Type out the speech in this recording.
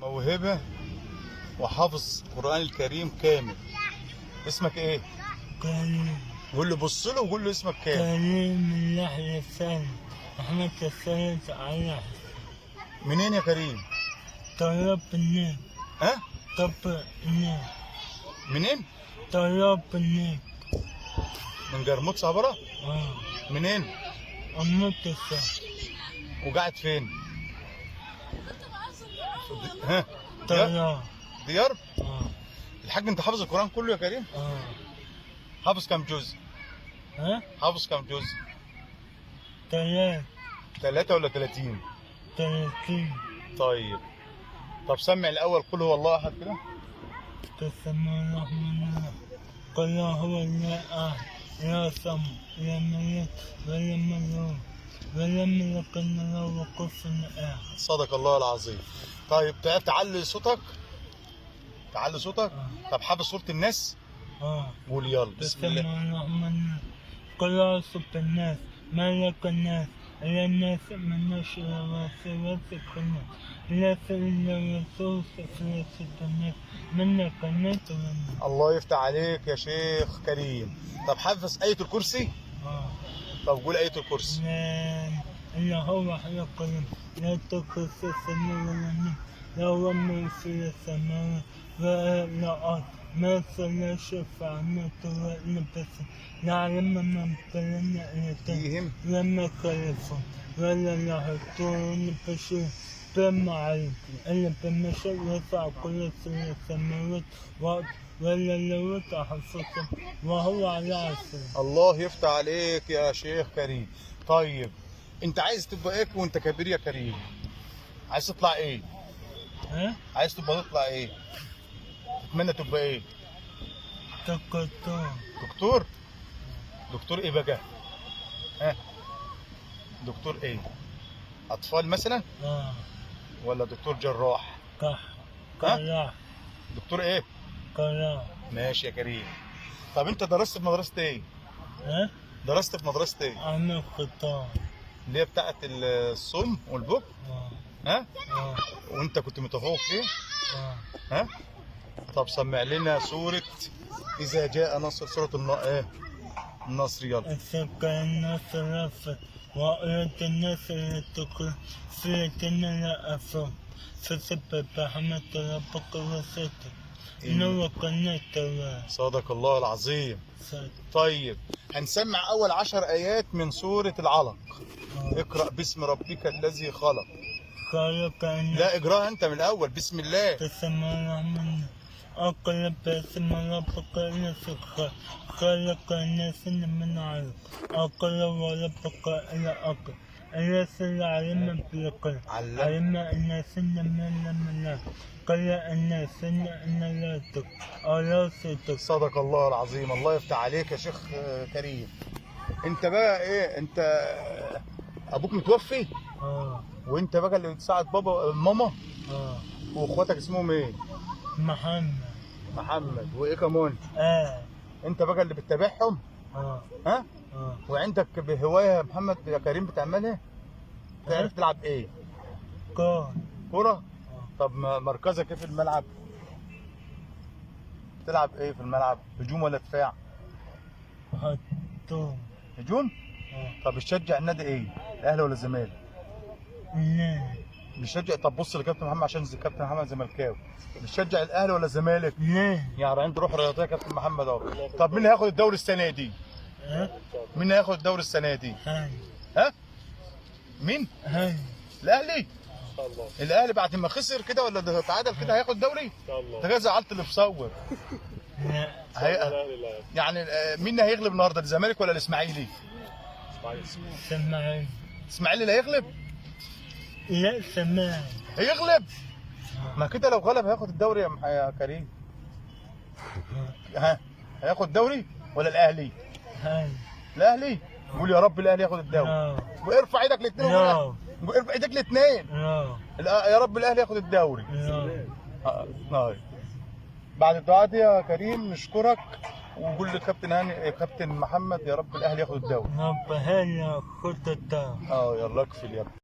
موهبة وحافظ القرآن الكريم كامل. اسمك ايه؟ كريم. قول له، بص له وقول له اسمك كامل. كريم من يحيى الثاني أحمد الثالث على منين يا كريم؟ طراب النيل. ها؟ طب النيل. منين؟ طراب النيل. من جرموط صبرا؟ منين؟ أموت السهل. وقاعد فين؟ ها؟ طراب. ديار؟ الحاج انت حافظ القرآن كله يا كريم؟ حافظ كم جزء؟ حافظ كم جزء؟ 3 ولا 30؟ 30. طيب. طب سمع الأول قل هو الله أحد كده. بسم الله الرحمن الرحيم. قل هو الله أحد لا صمد لم يلد ولم يولد ولم يكن له كفوا أحد. صدق الله العظيم. طيب تعلي صوتك. تعلي صوتك. طب حافظ سورة الناس؟ قول يلا بسم الله. بسم الله الرحمن الرحيم. قل أعوذ بالناس ملك الناس إلى الناس من نشر وسواسة الناس لا إلا وسوس في الناس منك الناس والناس. الله يفتح عليك يا شيخ كريم. طب حافظ آية الكرسي؟ طب قول آية الكرسي. لا إلا هو خلق لا تقص السماء ولا الناس لا ومن في السماء ولا ما صلى شفع ما تولى بس نعلم من بلنا فيهم لما خلفوا ولا يحطون بشيء بما عليكم إلا بمشي يسع كل السماوات ولا لو تحفظكم وهو على عسل. الله يفتح عليك يا شيخ كريم. طيب انت عايز تبقى ايه وانت كبير يا كريم؟ عايز تطلع ايه؟ عايز تطلع ايه؟ تتمنى تبقى ايه؟ دكتور. دكتور؟ دكتور ايه بقى؟ دكتور ايه؟ اطفال مثلا؟ ولا دكتور جراح؟ جراح. دكتور ايه؟ جراح. ماشي يا كريم. طب انت درست في مدرسة ايه؟ درست في مدرسة ايه؟ عامل قطار. اللي هي بتاعت الصم والبكم؟ وانت كنت متفوق فيه؟ طب سمع لنا سورة إذا جاء نصر، سورة النصر يلا. إذا كان النصر رفت وأراد الناس لتكون سيرتنا لا أفهم فسبب رحمة ربك وستر إنه كان توابا. صدق الله العظيم. طيب هنسمع أول 10 آيات من سورة العلق. اقرأ باسم ربك الذي خلق. لا اقراها أنت من الأول. بسم الله. بسم الله الرحمن الرحيم. أقرأ باسم ربك الذي خلق الناس من علق. أقرأ وربك إلى أقرأ الذي علم بالقلم علم الناس من لم لا قل الناس إن لا تك أو تك. صدق الله العظيم. الله يفتح عليك يا شيخ كريم. أنت بقى إيه؟ أنت أبوك متوفي؟ وأنت بقى اللي بتساعد بابا ماما؟ وإخواتك اسمهم إيه؟ محمد وإيه كمان؟ أنت بقى اللي بتتابعهم؟ وعندك بهواية يا محمد يا كريم بتعملها؟ تعرف تلعب ايه؟ كورة؟ طب مركزك ايه في الملعب؟ تلعب ايه في الملعب؟ هجوم ولا دفاع؟ هجوم؟ طب بتشجع النادي ايه؟ الاهلي ولا الزمالك؟ بتشجع. طب بص لكابتن محمد عشان كابتن محمد زملكاوي. بتشجع الاهلي ولا الزمالك؟ يعني عنده روح رياضيه كابتن محمد اهو. طب مين هياخد الدوري السنه دي؟ مين هياخد الدوري السنه دي؟ مين؟ الاهلي. الاهلي بعد ما خسر كده ولا تعادل كده هياخد الدوري؟ ان شاء الله. انت كده زعلت اللي مصور. يعني مين هيغلب النهارده، الزمالك ولا الاسماعيلي؟ الاسماعيلي اللي هيغلب؟ لا الزمالك هيغلب. ما كده لو غلب هياخد الدوري يا كريم. هياخد الدوري ولا الاهلي؟ الاهلي. قول يا رب الاهلي ياخد الدوري. وارفع ايدك الاثنين. ارفع ايدك الاثنين. يا رب الاهلي ياخد الدوري. بعد الدعاء دي يا كريم نشكرك وقول للكابتن هاني كابتن محمد يا رب الاهلي ياخد الدوري. رب هاني ياخد الدوري. يلا اقفل يلا.